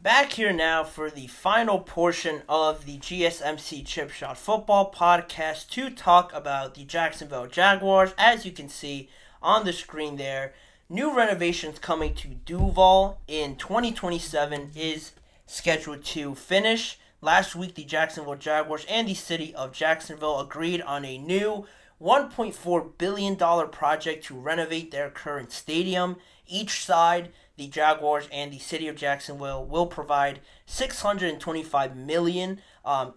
Back here now for the final portion of the GSMC Chip Shot Football podcast to talk about the Jacksonville Jaguars. As you can see on the screen there, new renovations coming to Duval in 2027 is scheduled to finish. Last week, the Jacksonville Jaguars and the city of Jacksonville agreed on a new $1.4 billion project to renovate their current stadium. Each side, the Jaguars and the city of Jacksonville, will provide $625 million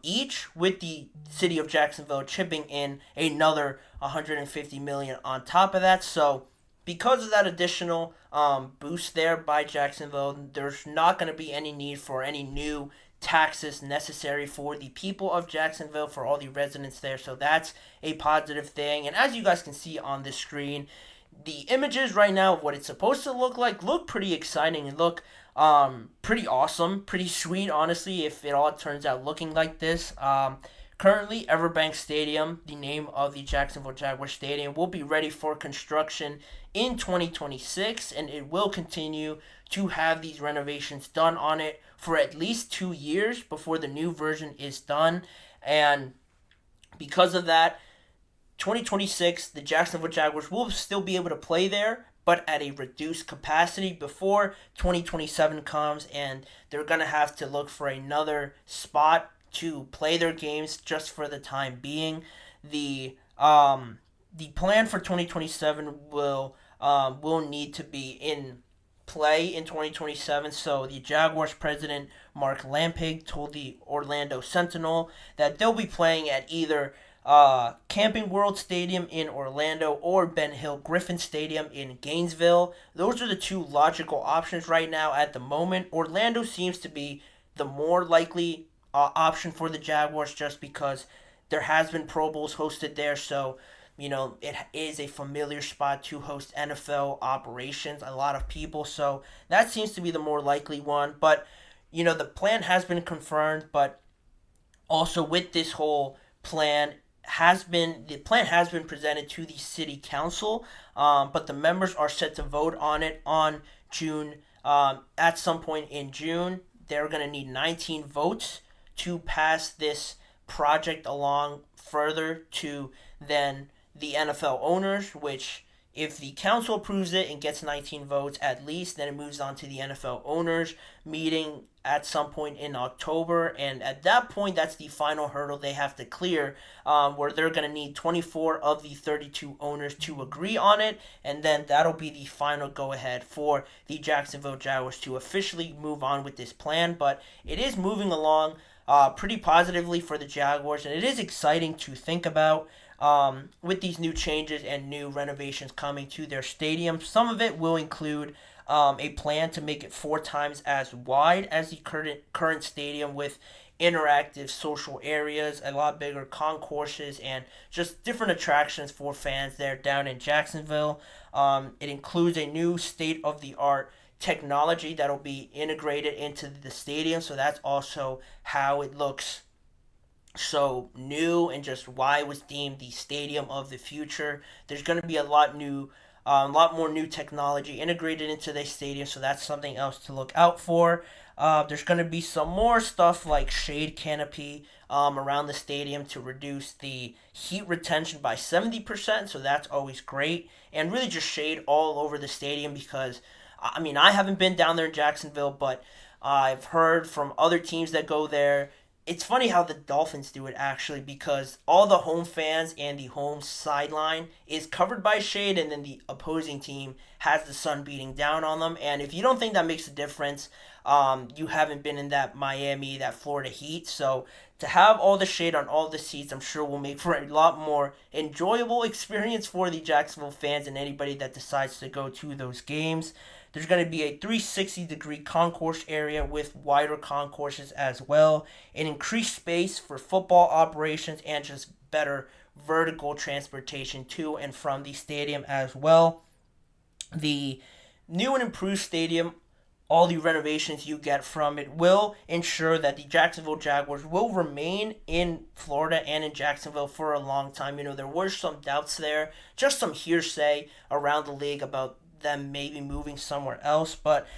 each, with the city of Jacksonville chipping in another $150 million on top of that. So, because of that additional boost there by Jacksonville, there's not going to be any need for any new taxes necessary for the people of Jacksonville, for all the residents there. So that's a positive thing. And as you guys can see on the screen, the images right now of what it's supposed to look pretty exciting and look pretty awesome, pretty sweet, honestly, if it all turns out looking like this. Currently, Everbank Stadium, the name of the Jacksonville Jaguars Stadium, will be ready for construction in 2026, and it will continue to have these renovations done on it for at least 2 years before the new version is done. And because of that, 2026, the Jacksonville Jaguars will still be able to play there, but at a reduced capacity before 2027 comes, and they're going to have to look for another spot to play their games just for the time being. The plan for 2027 will need to be in play in 2027. So the Jaguars president Mark Lampig told the Orlando Sentinel that they'll be playing at either Camping World Stadium in Orlando or Ben Hill Griffin Stadium in Gainesville. Those are the two logical options right now at the moment. Orlando seems to be the more likely option for the Jaguars, just because there has been Pro Bowls hosted there, so it is a familiar spot to host NFL operations, a lot of people, so that seems to be the more likely one. But the plan has been confirmed, but also with this whole plan, the plan has been presented to the city council, but the members are set to vote on it on June. At some point in June, they're going to need 19 votes to pass this project along further to then the NFL owners, which, if the council approves it and gets 19 votes at least, then it moves on to the NFL owners meeting at some point in October. And at that point, that's the final hurdle they have to clear, where they're going to need 24 of the 32 owners to agree on it. And then that'll be the final go-ahead for the Jacksonville Jaguars to officially move on with this plan. But it is moving along pretty positively for the Jaguars, and it is exciting to think about with these new changes and new renovations coming to their stadium. Some of it will include a plan to make it 4 times as wide as the current stadium, with interactive social areas, a lot bigger concourses, and just different attractions for fans there down in Jacksonville. It includes a new state-of-the-art technology that'll be integrated into the stadium, so that's also how it looks so new and just why it was deemed the stadium of the future. There's going to be a lot more new technology integrated into the stadium, so that's something else to look out for. There's going to be some more stuff like shade canopy around the stadium to reduce the heat retention by 70%, so that's always great. And really just shade all over the stadium, because I haven't been down there in Jacksonville, but I've heard from other teams that go there. It's funny how the Dolphins do it, actually, because all the home fans and the home sideline is covered by shade, and then the opposing team has the sun beating down on them. And if you don't think that makes a difference, you haven't been in that Miami, that Florida heat. So to have all the shade on all the seats, I'm sure will make for a lot more enjoyable experience for the Jacksonville fans and anybody that decides to go to those games. There's going to be a 360-degree concourse area with wider concourses as well, and increased space for football operations, and just better vertical transportation to and from the stadium as well. The new and improved stadium, all the renovations you get from it, will ensure that the Jacksonville Jaguars will remain in Florida and in Jacksonville for a long time. There were some doubts there, just some hearsay around the league about them maybe moving somewhere else, but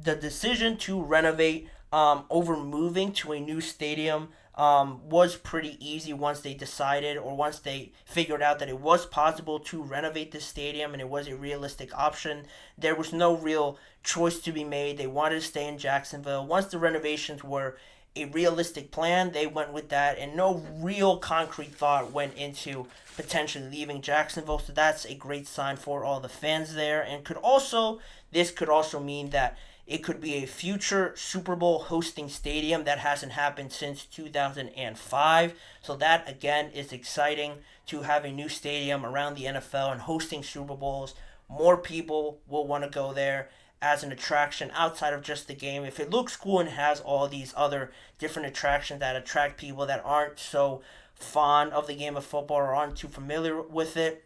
the decision to renovate over moving to a new stadium was pretty easy once they decided, or once they figured out that it was possible to renovate the stadium and it was a realistic option. There was no real choice to be made. They wanted to stay in Jacksonville. Once the renovations were a realistic plan, they went with that, and no real concrete thought went into potentially leaving Jacksonville. So that's a great sign for all the fans there, and this could also mean that it could be a future Super Bowl hosting stadium. That hasn't happened since 2005. So that, again, is exciting, to have a new stadium around the NFL and hosting Super Bowls. More people will want to go there as an attraction outside of just the game. If it looks cool and has all these other different attractions that attract people that aren't so fond of the game of football or aren't too familiar with it,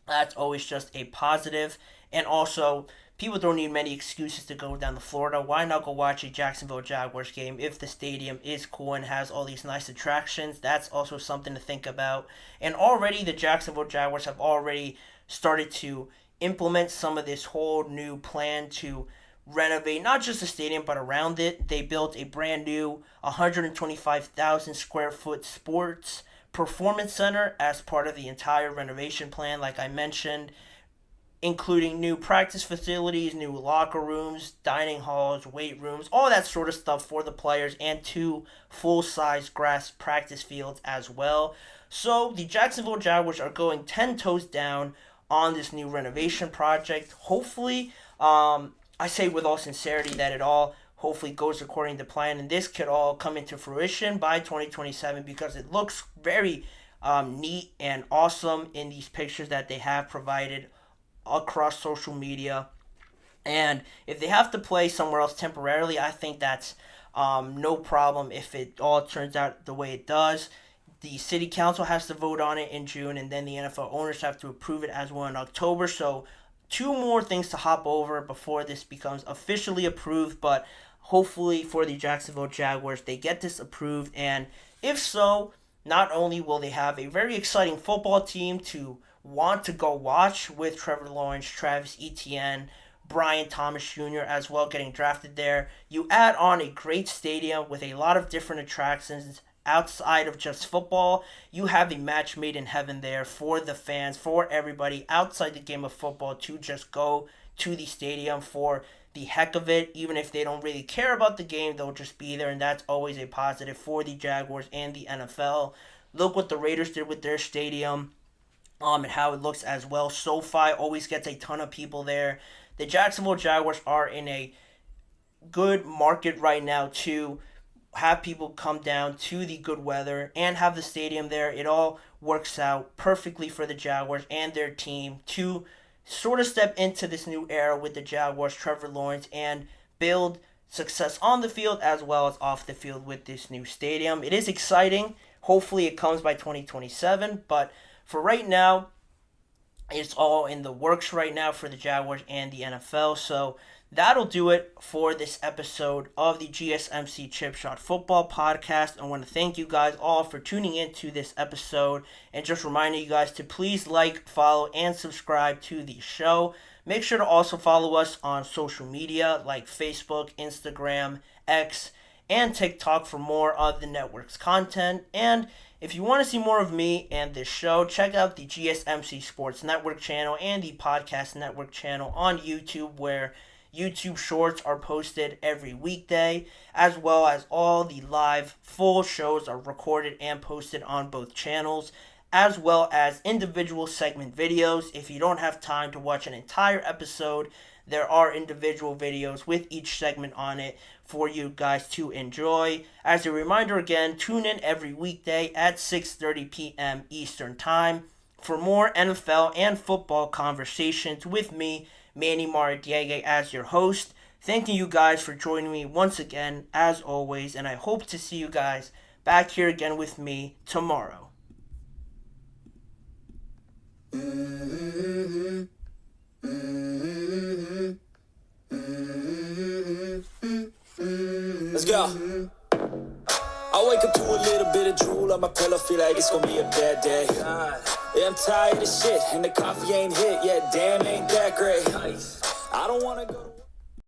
that's always just a positive. And also, people don't need many excuses to go down to Florida. Why not go watch a Jacksonville Jaguars game if the stadium is cool and has all these nice attractions? That's also something to think about. And already the Jacksonville Jaguars have already started to implement some of this whole new plan to renovate not just the stadium but around it. They built a brand new 125,000 square foot sports performance center as part of the entire renovation plan, like I mentioned, including new practice facilities, new locker rooms, dining halls, weight rooms, all that sort of stuff for the players, and 2 full-size grass practice fields as well. So the Jacksonville Jaguars are going 10 toes down on this new renovation project. Hopefully, I say with all sincerity that it all hopefully goes according to plan, and this could all come into fruition by 2027, because it looks very neat and awesome in these pictures that they have provided across social media. And if they have to play somewhere else temporarily, I think that's no problem if it all turns out the way it does. The city council has to vote on it in June, and then the NFL owners have to approve it as well in October. So 2 more things to hop over before this becomes officially approved. But hopefully for the Jacksonville Jaguars, they get this approved. And if so, not only will they have a very exciting football team to want to go watch, with Trevor Lawrence, Travis Etienne, Brian Thomas Jr. as well getting drafted there, you add on a great stadium with a lot of different attractions outside of just football. You have a match made in heaven there for the fans, for everybody outside the game of football, to just go to the stadium for the heck of it. Even if they don't really care about the game, they'll just be there, and that's always a positive for the Jaguars and the NFL. Look what the Raiders did with their stadium, and how it looks as well. SoFi always gets a ton of people there. The Jacksonville Jaguars are in a good market right now to have people come down to the good weather and have the stadium there. It all works out perfectly for the Jaguars and their team to sort of step into this new era with the Jaguars, Trevor Lawrence, and build success on the field as well as off the field with this new stadium. It is exciting. Hopefully it comes by 2027, but for right now, it's all in the works right now for the Jaguars and the NFL. So that'll do it for this episode of the GSMC Chip Shot Football Podcast. I want to thank you guys all for tuning into this episode, and just reminding you guys to please like, follow, and subscribe to the show. Make sure to also follow us on social media like Facebook, Instagram, X, and TikTok for more of the network's content. And if you want to see more of me and this show, check out the GSMC Sports Network channel and the Podcast Network channel on YouTube, where YouTube shorts are posted every weekday, as well as all the live full shows are recorded and posted on both channels, as well as individual segment videos. If you don't have time to watch an entire episode, there are individual videos with each segment on it for you guys to enjoy. As a reminder again, tune in every weekday at 6:30 p.m. Eastern Time for more NFL and football conversations with me, Manny Maradiaga, as your host. Thanking you guys for joining me once again, as always, and I hope to see you guys back here again with me tomorrow. Let's go. I wake up to a little bit of drool on my pillow, feel like it's gonna be a bad day. Yeah, I'm tired of shit, and the coffee ain't hit yet. Damn, ain't that great. I don't wanna go to